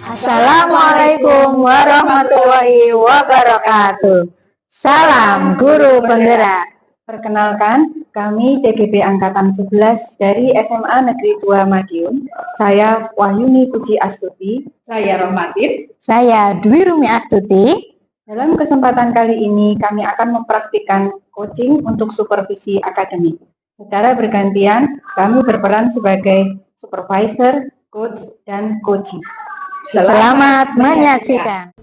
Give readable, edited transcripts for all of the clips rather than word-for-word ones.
Assalamualaikum warahmatullahi wabarakatuh. Salam Guru Penggerak. Perkenalkan, kami CGP Angkatan 11 dari SMA Negeri 2 Madiun. Saya Wahyuni Puji Astuti. Saya Rohmatin. Saya Dwi Rumi Astuti. Dalam kesempatan kali ini kami akan mempraktikkan coaching untuk supervisi akademik. Secara bergantian, kami berperan sebagai supervisor, coach, dan coaching. Selamat menyaksikan.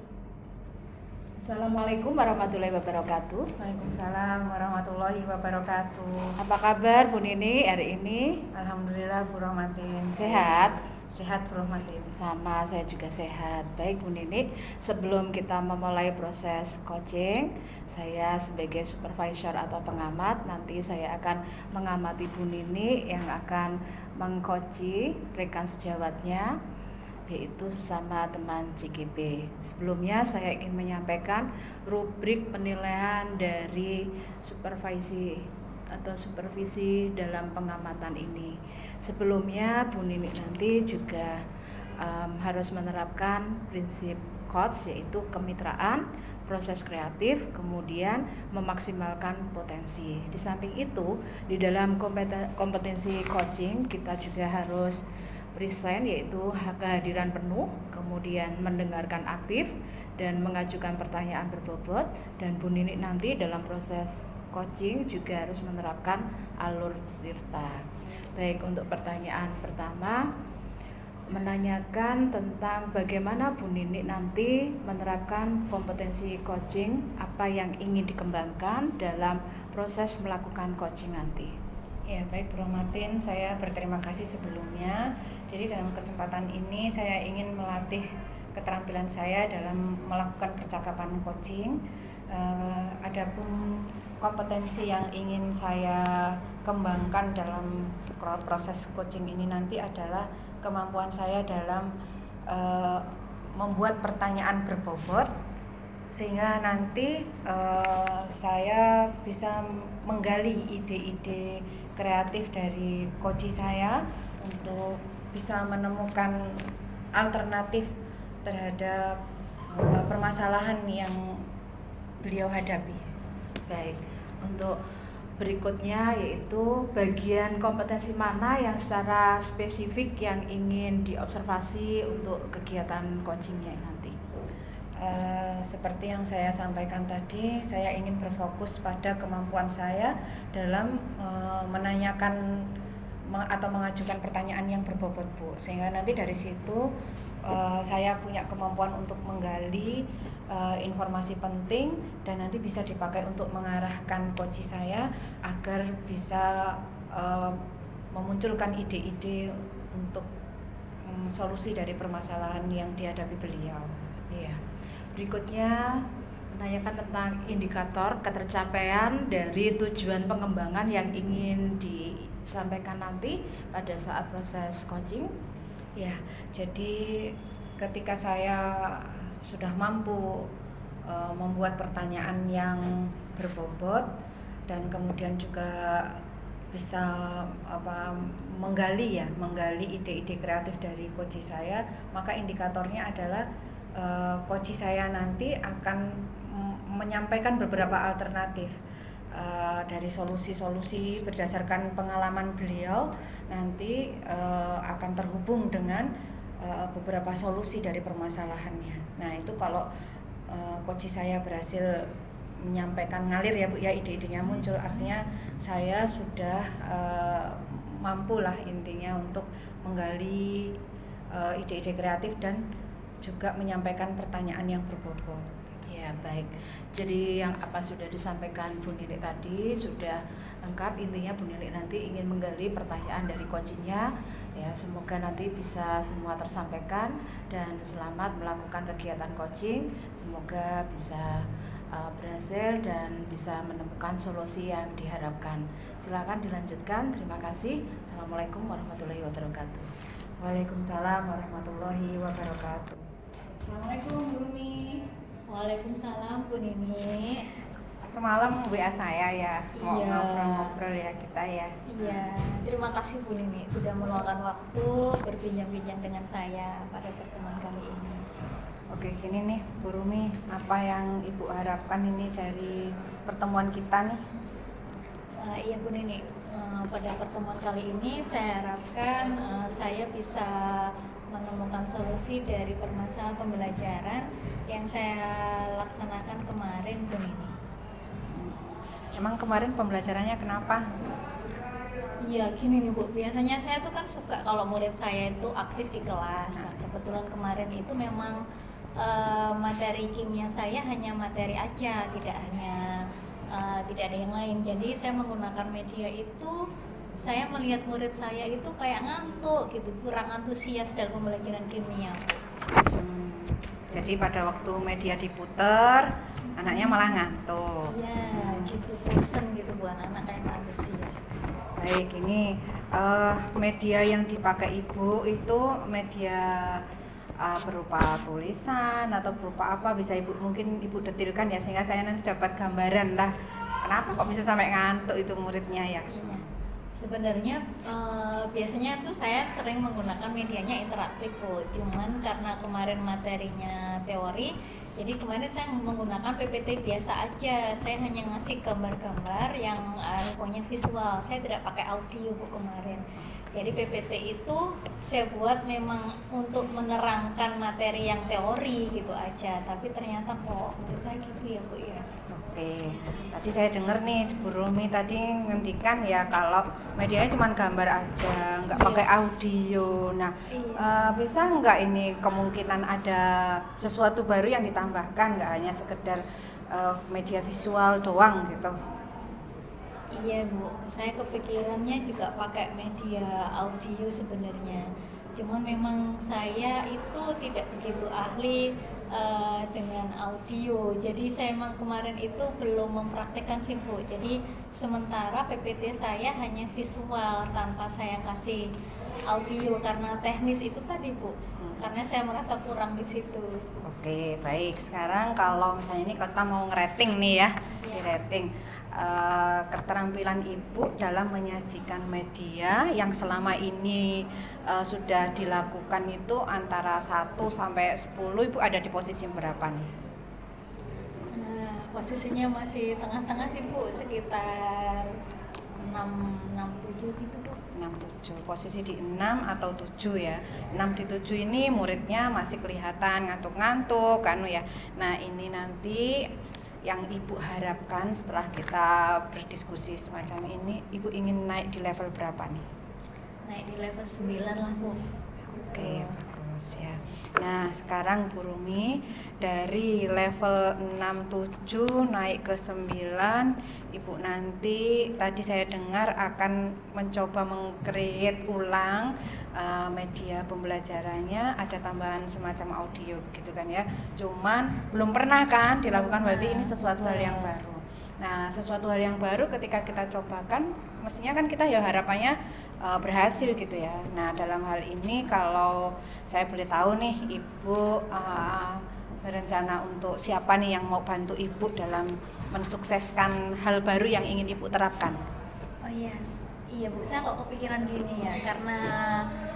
Assalamualaikum warahmatullahi wabarakatuh. Waalaikumsalam warahmatullahi wabarakatuh. Apa kabar Bu Nini hari ini? Alhamdulillah Bu Rohmatin. Sehat? Sehat Bu Rohmatin. Sama, saya juga sehat. Baik Bu Nini, sebelum kita memulai proses coaching, saya sebagai supervisor atau pengamat, nanti saya akan mengamati Bu Nini yang akan mengcoaching rekan sejawatnya, yaitu sesama teman CGP. Sebelumnya saya ingin menyampaikan rubrik penilaian dari supervisi dalam pengamatan ini. Sebelumnya Bu Nini nanti juga harus menerapkan prinsip coach, yaitu kemitraan, proses kreatif, kemudian memaksimalkan potensi. Di samping itu, di dalam kompetensi coaching kita juga harus present, yaitu kehadiran penuh, kemudian mendengarkan aktif dan mengajukan pertanyaan berbobot. Dan Bu Nini nanti dalam proses coaching juga harus menerapkan alur tirta. Baik, untuk pertanyaan pertama menanyakan tentang bagaimana Bu Nini nanti menerapkan kompetensi coaching, apa yang ingin dikembangkan dalam proses melakukan coaching nanti. Ya, baik Bu Rohmatin, saya berterima kasih sebelumnya. Jadi dalam kesempatan ini saya ingin melatih keterampilan saya dalam melakukan percakapan coaching. Adapun kompetensi yang ingin saya kembangkan dalam proses coaching ini nanti adalah kemampuan saya dalam membuat pertanyaan berbobot, sehingga nanti saya bisa menggali ide-ide kreatif dari coach saya untuk bisa menemukan alternatif terhadap permasalahan yang beliau hadapi. Baik, untuk berikutnya yaitu bagian kompetensi mana yang secara spesifik yang ingin diobservasi untuk kegiatan coachingnya nanti? Seperti yang saya sampaikan tadi, saya ingin berfokus pada kemampuan saya dalam menanyakan atau mengajukan pertanyaan yang berbobot Bu, sehingga nanti dari situ saya punya kemampuan untuk menggali informasi penting dan nanti bisa dipakai untuk mengarahkan coach saya agar bisa memunculkan ide-ide untuk solusi dari permasalahan yang dihadapi beliau. Iya. Berikutnya menanyakan tentang indikator ketercapaian dari tujuan pengembangan yang ingin disampaikan nanti pada saat proses coaching. Ya, jadi ketika saya sudah mampu membuat pertanyaan yang berbobot dan kemudian juga bisa menggali ide-ide kreatif dari coach saya, maka indikatornya adalah coach saya nanti akan menyampaikan beberapa alternatif dari solusi-solusi berdasarkan pengalaman beliau, nanti akan terhubung dengan beberapa solusi dari permasalahannya. Nah, itu kalau coach saya berhasil menyampaikan, ngalir ya Bu ya, ide-idenya muncul, artinya saya sudah mampu lah intinya untuk menggali ide-ide kreatif dan juga menyampaikan pertanyaan yang berbobot. Ya, baik. Jadi yang apa sudah disampaikan Bu Nini tadi sudah lengkap. Intinya Bu Nini nanti ingin menggali pertanyaan dari coachingnya. Ya, semoga nanti bisa semua tersampaikan dan selamat melakukan kegiatan coaching. Semoga bisa berhasil dan bisa menemukan solusi yang diharapkan. Silakan dilanjutkan. Terima kasih. Assalamualaikum warahmatullahi wabarakatuh. Waalaikumsalam warahmatullahi wabarakatuh. Assalamualaikum Bu Rumi. Waalaikumsalam Bu Nini. Semalam WA saya ya, mau ngobrol-ngobrol ngobrol ya kita ya. Iya, terima kasih Bu Nini sudah meluangkan waktu berbincang-bincang dengan saya pada pertemuan kali ini. Oke, gini nih Bu Rumi, apa yang Ibu harapkan ini dari pertemuan kita nih? Iya Bu Nini, pada pertemuan kali ini saya harapkan saya bisa menemukan solusi dari permasalahan pembelajaran yang saya laksanakan kemarin Bu Nini. Emang kemarin pembelajarannya kenapa? Iya gini nih Bu, biasanya saya tuh kan suka kalau murid saya itu aktif di kelas. Nah, kebetulan kemarin itu memang materi kimia saya hanya materi aja, tidak ada yang lain. Jadi saya menggunakan media itu, saya melihat murid saya itu kayak ngantuk gitu, kurang antusias dalam pembelajaran kimia. Jadi pada waktu media diputar, anaknya malah ngantuk. Iya, gitu, bosen gitu buat anak kayak nggak antusias. Baik, ini media yang dipakai Ibu itu media berupa tulisan atau berupa apa, bisa mungkin Ibu detilkan ya, sehingga saya nanti dapat gambaran lah kenapa kok bisa sampai ngantuk itu muridnya ya. Iya. Sebenarnya biasanya tuh saya sering menggunakan medianya interaktif Bu. Cuman karena kemarin materinya teori, jadi kemarin saya menggunakan PPT biasa aja. Saya hanya ngasih gambar-gambar yang punya visual. Saya tidak pakai audio Bu kemarin. Jadi PPT itu saya buat memang untuk menerangkan materi yang teori gitu aja. Tapi ternyata kok menurut saya gitu ya Bu ya. Oke, tadi saya dengar nih Bu Rumi tadi ngendikan ya kalau medianya cuma gambar aja, nggak pakai audio. Nah, bisa nggak ini kemungkinan ada sesuatu baru yang ditambahkan, nggak hanya sekedar media visual doang gitu? Iya Bu, saya kepikirannya juga pakai media audio sebenarnya. Cuman memang saya itu tidak begitu ahli dengan audio. Jadi saya memang kemarin itu belum mempraktekkan sih Bu. Jadi sementara PPT saya hanya visual tanpa saya kasih audio karena teknis itu tadi Bu. Karena saya merasa kurang di situ. Oke, baik. Sekarang kalau misalnya ini kita mau ngerating nih ya, di rating. Keterampilan Ibu dalam menyajikan media yang selama ini sudah dilakukan itu antara 1 sampai 10, Ibu ada di posisi berapa nih? Posisinya masih tengah-tengah sih Bu, sekitar 6-7 gitu Bu. 6-7, posisi di 6 atau 7 ya. 6 di 7 ini muridnya masih kelihatan ngantuk-ngantuk kan ya. Nah, ini nanti yang Ibu harapkan setelah kita berdiskusi semacam ini, Ibu ingin naik di level berapa nih? Naik di level 9 lah Bu. Oke, bagus ya. Nah, sekarang Bu Rumi dari level 6-7 naik ke 9, Ibu nanti tadi saya dengar akan mencoba meng-create ulang media pembelajarannya, ada tambahan semacam audio gitu kan ya. Cuman belum pernah kan dilakukan, berarti ini sesuatu hal yang baru. Nah, sesuatu hal yang baru ketika kita cobakan, mestinya kan kita ya harapannya berhasil gitu ya. Nah, dalam hal ini kalau saya boleh tahu nih, Ibu berencana untuk siapa nih yang mau bantu Ibu dalam mensukseskan hal baru yang ingin Ibu terapkan? Oh iya Bu, saya kok kepikiran gini ya, karena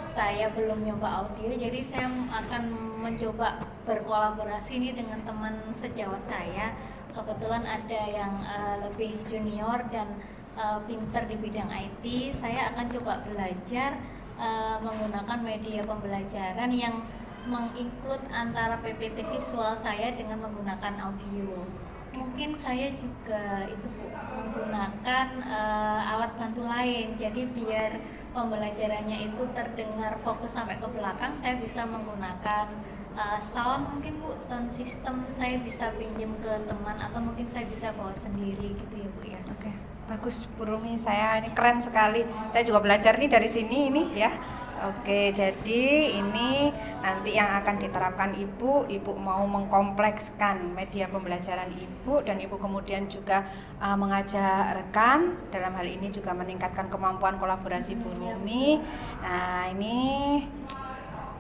saya belum nyoba audio, jadi saya akan mencoba berkolaborasi nih dengan teman sejawat saya. Kebetulan ada yang lebih junior dan pinter di bidang IT. Saya akan coba belajar menggunakan media pembelajaran yang menginclude antara PPT visual saya dengan menggunakan audio. Mungkin saya juga itu Bu, menggunakan alat bantu lain. Jadi biar pembelajarannya itu terdengar fokus sampai ke belakang, saya bisa menggunakan sound, mungkin Bu, sound system saya bisa pinjam ke teman atau mungkin saya bisa bawa sendiri gitu ya Bu ya. Oke, bagus Bu Rumi, saya ini keren sekali. Saya juga belajar nih dari sini ini ya. Oke, jadi ini nanti yang akan diterapkan Ibu mau mengkomplekskan media pembelajaran Ibu, dan Ibu kemudian juga mengajak rekan, dalam hal ini juga meningkatkan kemampuan kolaborasi Bu Rumi. Nah, ini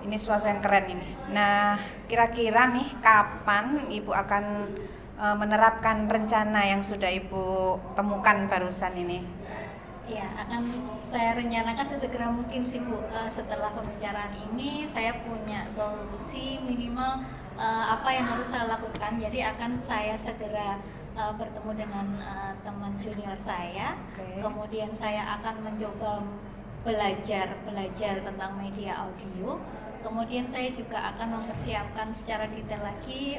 sesuatu yang keren ini. Nah, kira-kira nih kapan Ibu akan menerapkan rencana yang sudah Ibu temukan barusan ini? Ya, akan saya rencanakan sesegera mungkin sih Bu. Setelah pembicaraan ini saya punya solusi minimal apa yang harus saya lakukan. Jadi akan saya segera bertemu dengan teman junior saya. Oke. Kemudian saya akan mencoba belajar tentang media audio. Kemudian saya juga akan mempersiapkan secara detail lagi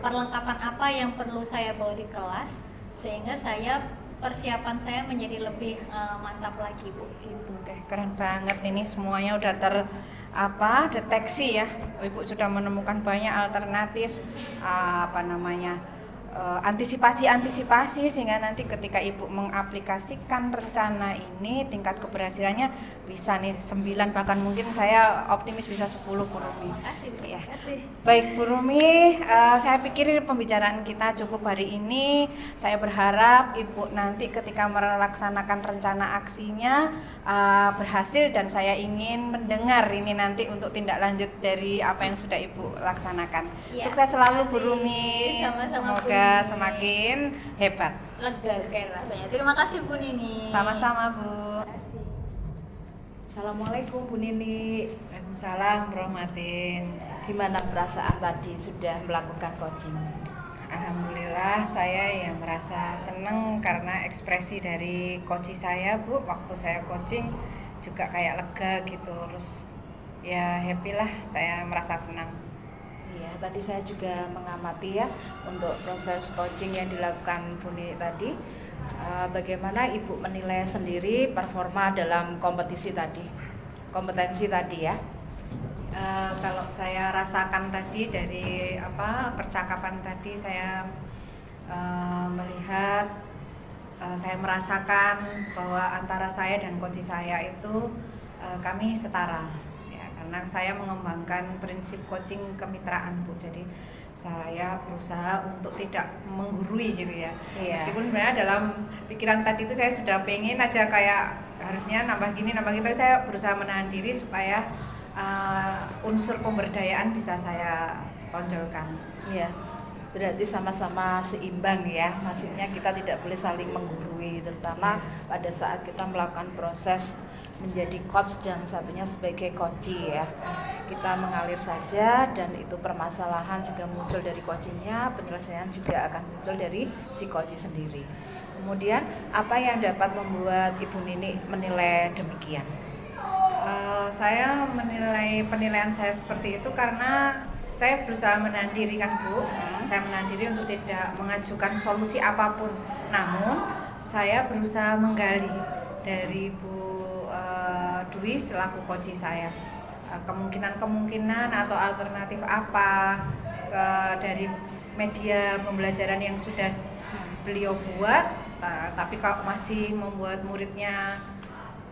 perlengkapan apa yang perlu saya bawa di kelas, sehingga persiapan saya menjadi lebih mantap lagi Bu. Gitu. Oke, keren banget ini semuanya udah deteksi ya. Ibu sudah menemukan banyak alternatif antisipasi sehingga nanti ketika Ibu mengaplikasikan rencana ini tingkat keberhasilannya bisa nih 9, bahkan mungkin saya optimis bisa 10 Bu Rumi. Makasih Bu. Ya. Makasih. Baik Bu Rumi, saya pikir pembicaraan kita cukup hari ini. Saya berharap Ibu nanti ketika melaksanakan rencana aksinya berhasil, dan saya ingin mendengar ini nanti untuk tindak lanjut dari apa yang sudah Ibu laksanakan. Ya, Sukses selalu Bu Rumi. Sama-sama, Bu Semoga Nini. semakin hebat. Lega kayak rasanya. Terima kasih Bu Nini. Sama-sama Bu. Terima kasih. Assalamualaikum Bu Nini. Waalaikumsalam warahmatin. Gimana perasaan tadi sudah melakukan coaching? Alhamdulillah saya merasa senang karena ekspresi dari coach saya Bu waktu saya coaching juga kayak lega gitu, terus ya happy lah, saya merasa senang. Iya, tadi saya juga mengamati ya untuk proses coaching yang dilakukan Bu Nini tadi. Bagaimana Ibu menilai sendiri performa dalam kompetensi tadi ya? Kalau saya rasakan tadi dari percakapan tadi, saya melihat, saya merasakan bahwa antara saya dan coach saya itu kami setara ya, karena saya mengembangkan prinsip coaching kemitraan Bu. Jadi saya berusaha untuk tidak menggurui gitu ya. Iya. Meskipun sebenarnya dalam pikiran tadi itu saya sudah pengen aja kayak harusnya nambah gini nambah gitu, saya berusaha menahan diri supaya unsur pemberdayaan bisa saya tonjolkan. Iya. Berarti sama-sama seimbang ya. Maksudnya kita tidak boleh saling menggurui, terutama pada saat kita melakukan proses menjadi coach dan satunya sebagai coachee ya. Kita mengalir saja dan itu permasalahan juga muncul dari coachingnya, penyelesaian juga akan muncul dari si coachee sendiri. Kemudian apa yang dapat membuat Ibu Nini menilai demikian? Saya menilai penilaian saya seperti itu karena saya berusaha menahan diri kan Bu. Saya menahan diri untuk tidak mengajukan solusi apapun. Namun saya berusaha menggali dari Bu Dwi selaku coach saya, kemungkinan atau alternatif apa dari media pembelajaran yang sudah beliau buat, tapi kalau masih membuat muridnya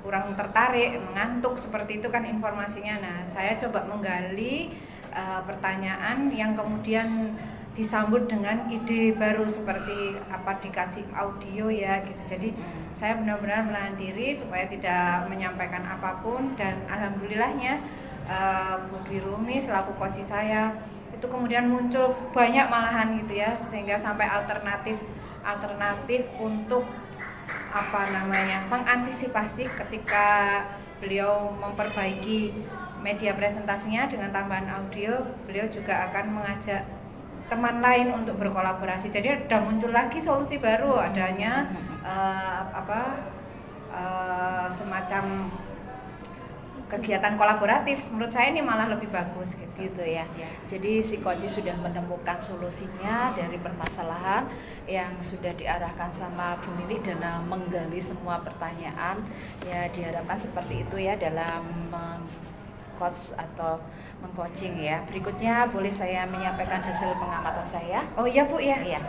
kurang tertarik, mengantuk seperti itu kan informasinya. Nah, saya coba menggali pertanyaan yang kemudian disambut dengan ide baru seperti apa dikasih audio ya gitu. Jadi saya benar-benar menahan diri supaya tidak menyampaikan apapun, dan alhamdulillahnya Bu Dwi Rumi selaku coach saya itu kemudian muncul banyak malahan gitu ya, sehingga sampai alternatif untuk mengantisipasi ketika beliau memperbaiki media presentasinya dengan tambahan audio, beliau juga akan mengajak teman lain untuk berkolaborasi. Jadi udah muncul lagi solusi baru, adanya semacam kegiatan kolaboratif. Menurut saya ini malah lebih bagus gitu ya. Jadi si coach sudah menemukan solusinya dari permasalahan yang sudah diarahkan sama Bu Nini dalam menggali semua pertanyaan. Ya diharapkan seperti itu ya dalam coach atau mengcoaching ya. Berikutnya boleh saya menyampaikan hasil pengamatan saya? Oh iya Bu ya. Iya.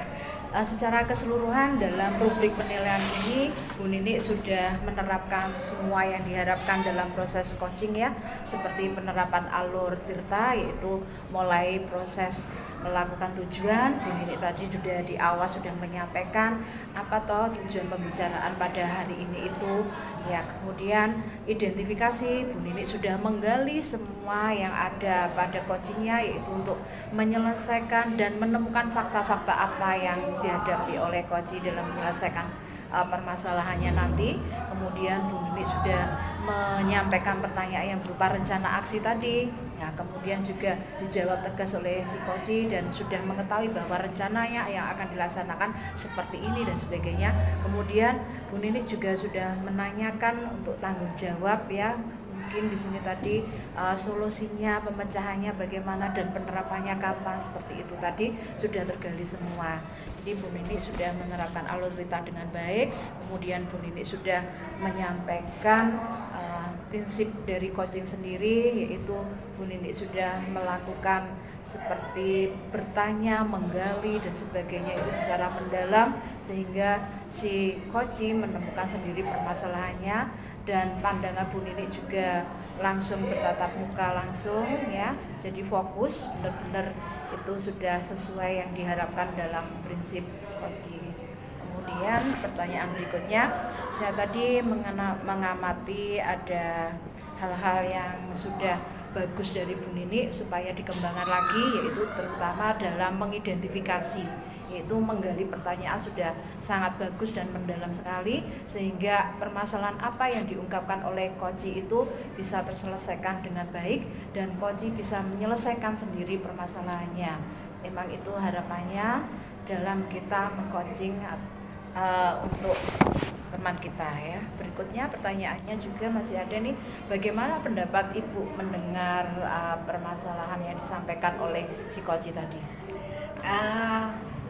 Secara keseluruhan dalam rubrik penilaian ini Bu Nini sudah menerapkan semua yang diharapkan dalam proses coaching ya, seperti penerapan alur tirta, yaitu mulai proses melakukan tujuan. Bu Nini tadi sudah di awal sudah menyampaikan apa toh tujuan pembicaraan pada hari ini itu ya. Kemudian identifikasi, Bu Nini sudah menggali semua yang ada pada coachingnya, yaitu untuk menyelesaikan dan menemukan fakta-fakta apa yang dihadapi oleh coach dalam menyelesaikan permasalahannya nanti, kemudian Bu Nini sudah menyampaikan pertanyaan yang berupa rencana aksi tadi, ya kemudian juga dijawab tegas oleh si coach dan sudah mengetahui bahwa rencananya yang akan dilaksanakan seperti ini dan sebagainya. Kemudian Bu Nini juga sudah menanyakan untuk tanggung jawab ya, mungkin di sini tadi solusinya, pemecahannya bagaimana dan penerapannya kapan, seperti itu tadi sudah tergali semua. Jadi Bu Nini sudah menerapkan alurita dengan baik, kemudian Bu Nini sudah menyampaikan prinsip dari coaching sendiri, yaitu Bu Nini sudah melakukan seperti bertanya, menggali dan sebagainya itu secara mendalam sehingga si coaching menemukan sendiri permasalahannya, dan pandangan Bu Nini juga langsung bertatap muka langsung ya, jadi fokus benar-benar itu sudah sesuai yang diharapkan dalam prinsip coaching. Kemudian pertanyaan berikutnya, saya tadi mengamati ada hal-hal yang sudah bagus dari Bu Nini supaya dikembangkan lagi, yaitu terutama dalam mengidentifikasi, yaitu menggali pertanyaan sudah sangat bagus dan mendalam sekali, sehingga permasalahan apa yang diungkapkan oleh coach itu bisa terselesaikan dengan baik dan coach bisa menyelesaikan sendiri permasalahannya. Memang itu harapannya dalam kita meng-coaching untuk teman kita ya. Berikutnya pertanyaannya juga masih ada nih, bagaimana pendapat Ibu mendengar permasalahan yang disampaikan oleh si coach tadi?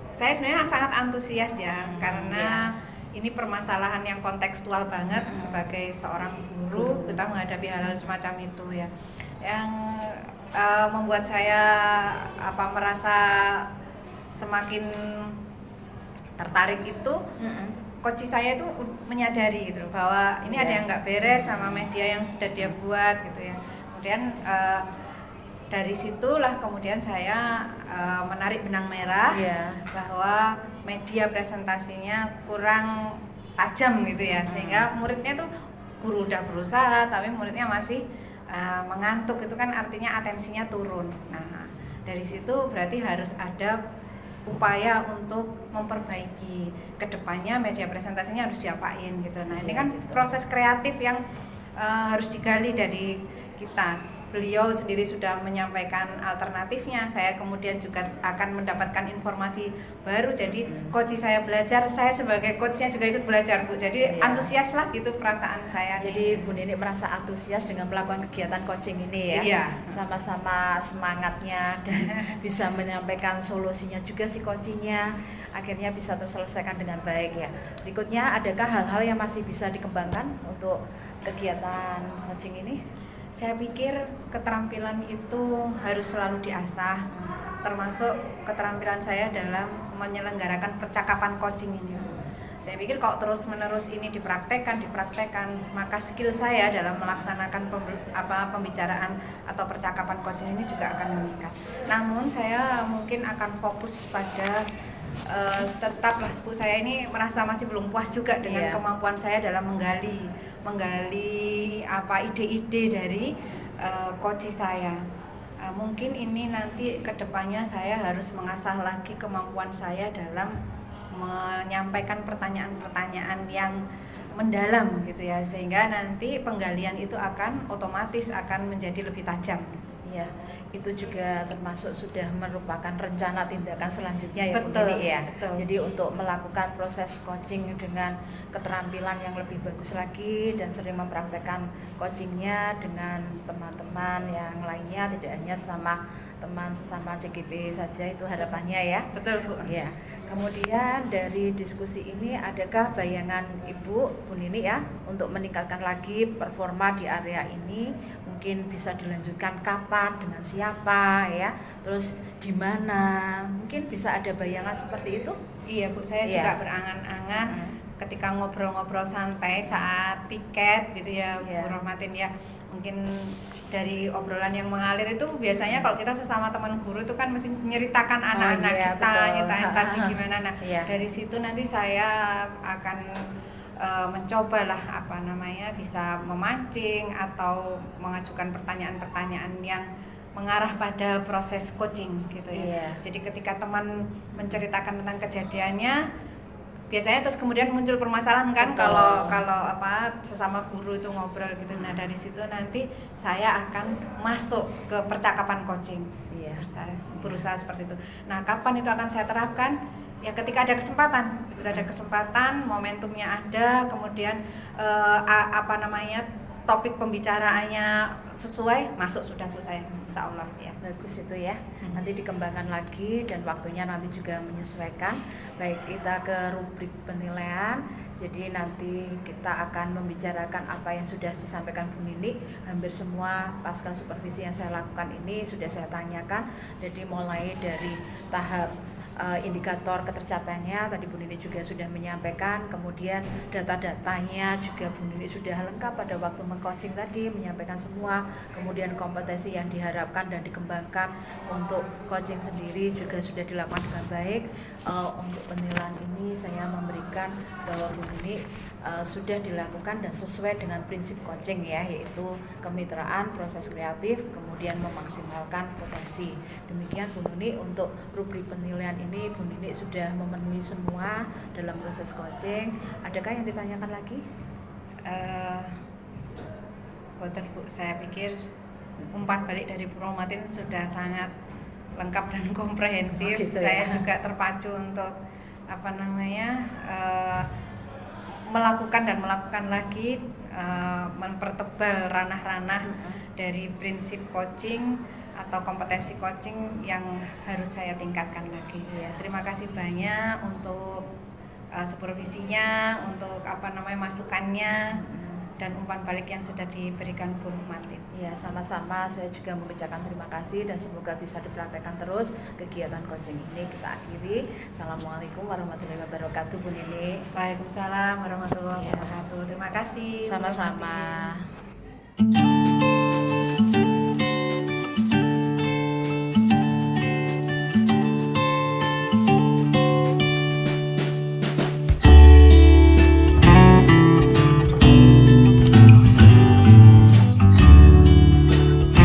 Saya sebenarnya sangat antusias ya, karena ini permasalahan yang kontekstual banget. Sebagai seorang guru kita menghadapi hal-hal semacam itu ya, yang membuat saya merasa semakin tertarik itu coach saya itu menyadari gitu bahwa ini ada yang nggak beres sama media yang sudah dia buat gitu ya. Kemudian dari situlah kemudian saya menarik benang merah bahwa media presentasinya kurang tajam gitu ya, sehingga muridnya tuh guru udah berusaha tapi muridnya masih mengantuk, itu kan artinya atensinya turun. Nah dari situ berarti harus ada upaya untuk memperbaiki kedepannya, media presentasinya harus diapain gitu. Nah ini kan proses kreatif yang harus digali dari kita. Beliau sendiri sudah menyampaikan alternatifnya, saya kemudian juga akan mendapatkan informasi baru. Jadi coach saya belajar, saya sebagai coachnya juga ikut belajar Bu. Jadi antusias lah gitu perasaan saya. Jadi Bu Nini merasa antusias dengan melakukan kegiatan coaching ini ya. Iya. Sama-sama semangatnya dan bisa menyampaikan solusinya juga si coachingnya, akhirnya bisa terselesaikan dengan baik ya. Berikutnya, adakah hal-hal yang masih bisa dikembangkan untuk kegiatan coaching ini? Saya pikir keterampilan itu harus selalu diasah, termasuk keterampilan saya dalam menyelenggarakan percakapan coaching ini. Saya pikir kalau terus-menerus ini dipraktekkan, maka skill saya dalam melaksanakan pembicaraan atau percakapan coaching ini juga akan meningkat. Namun saya mungkin akan fokus pada tetaplah Bu, saya ini merasa masih belum puas juga dengan kemampuan saya dalam menggali ide-ide dari coach saya. Mungkin ini nanti kedepannya saya harus mengasah lagi kemampuan saya dalam menyampaikan pertanyaan-pertanyaan yang mendalam gitu ya, sehingga nanti penggalian itu akan otomatis akan menjadi lebih tajam. Ya, itu juga termasuk sudah merupakan rencana tindakan selanjutnya ya Bu Nini ya. Betul. Jadi untuk melakukan proses coaching dengan keterampilan yang lebih bagus lagi dan sering mempraktekkan coachingnya dengan teman-teman yang lainnya, tidak hanya sama teman sesama CGP saja, itu harapannya ya. Betul Bu. Ya. Kemudian dari diskusi ini, adakah bayangan Ibu, Bu Nini ya, untuk meningkatkan lagi performa di area ini? Mungkin bisa dilanjutkan kapan, dengan siapa ya, terus di mana? Mungkin bisa ada bayangan seperti itu? Iya Bu, saya juga berangan-angan ketika ngobrol-ngobrol santai saat piket gitu ya, Bu Rohmatin ya. Mungkin dari obrolan yang mengalir itu biasanya kalau kita sesama teman guru itu kan mesti nyeritakan anak-anak kita, nyeritain tadi gimana. Nah, dari situ nanti saya akan mencobalah bisa memancing atau mengajukan pertanyaan-pertanyaan yang mengarah pada proses coaching gitu ya. Jadi ketika teman menceritakan tentang kejadiannya, biasanya terus kemudian muncul permasalahan kan Betul. kalau apa sesama guru itu ngobrol gitu. Nah dari situ nanti saya akan masuk ke percakapan coaching. Iya. Saya berusaha seperti itu. Nah kapan itu akan saya terapkan? Ya ketika ada kesempatan, momentumnya ada, kemudian topik pembicaraannya sesuai, masuk sudah Bu saya, insya Allah ya. Bagus itu ya. Nanti dikembangkan lagi dan waktunya nanti juga menyesuaikan. Baik kita ke rubrik penilaian. Jadi nanti kita akan membicarakan apa yang sudah disampaikan Bu Nini. Hampir semua pasca supervisi yang saya lakukan ini sudah saya tanyakan. Jadi mulai dari tahap indikator ketercapaiannya tadi Bu Nini juga sudah menyampaikan, kemudian data-datanya juga Bu Nini sudah lengkap pada waktu meng-coaching tadi, menyampaikan semua, kemudian kompetensi yang diharapkan dan dikembangkan untuk coaching sendiri juga sudah dilakukan dengan baik. Untuk penilaian ini saya memberikan bahwa Bu Nini sudah dilakukan dan sesuai dengan prinsip coaching ya, yaitu kemitraan, proses kreatif, kemudian memaksimalkan potensi. Demikian Bu Nini untuk rubrik penilaian ini. Bu Nini sudah memenuhi semua dalam proses coaching. Adakah yang ditanyakan lagi? Boten Bu, saya pikir umpan balik dari Bu Romatin sudah sangat lengkap dan komprehensif. Oh, gitu saya ya. juga terpacu untuk melakukan lagi, mempertebal ranah-ranah dari prinsip coaching atau kompetensi coaching yang harus saya tingkatkan lagi. Iya. Terima kasih banyak untuk supervisinya, untuk masukannya dan umpan balik yang sudah diberikan Bu Romatin. Ya, sama-sama. Saya juga mengucapkan terima kasih dan semoga bisa dipraktekkan terus kegiatan coaching ini. Kita akhiri. Assalamualaikum warahmatullahi wabarakatuh, Bu Nini. Waalaikumsalam warahmatullahi wabarakatuh. Terima kasih. Sama-sama.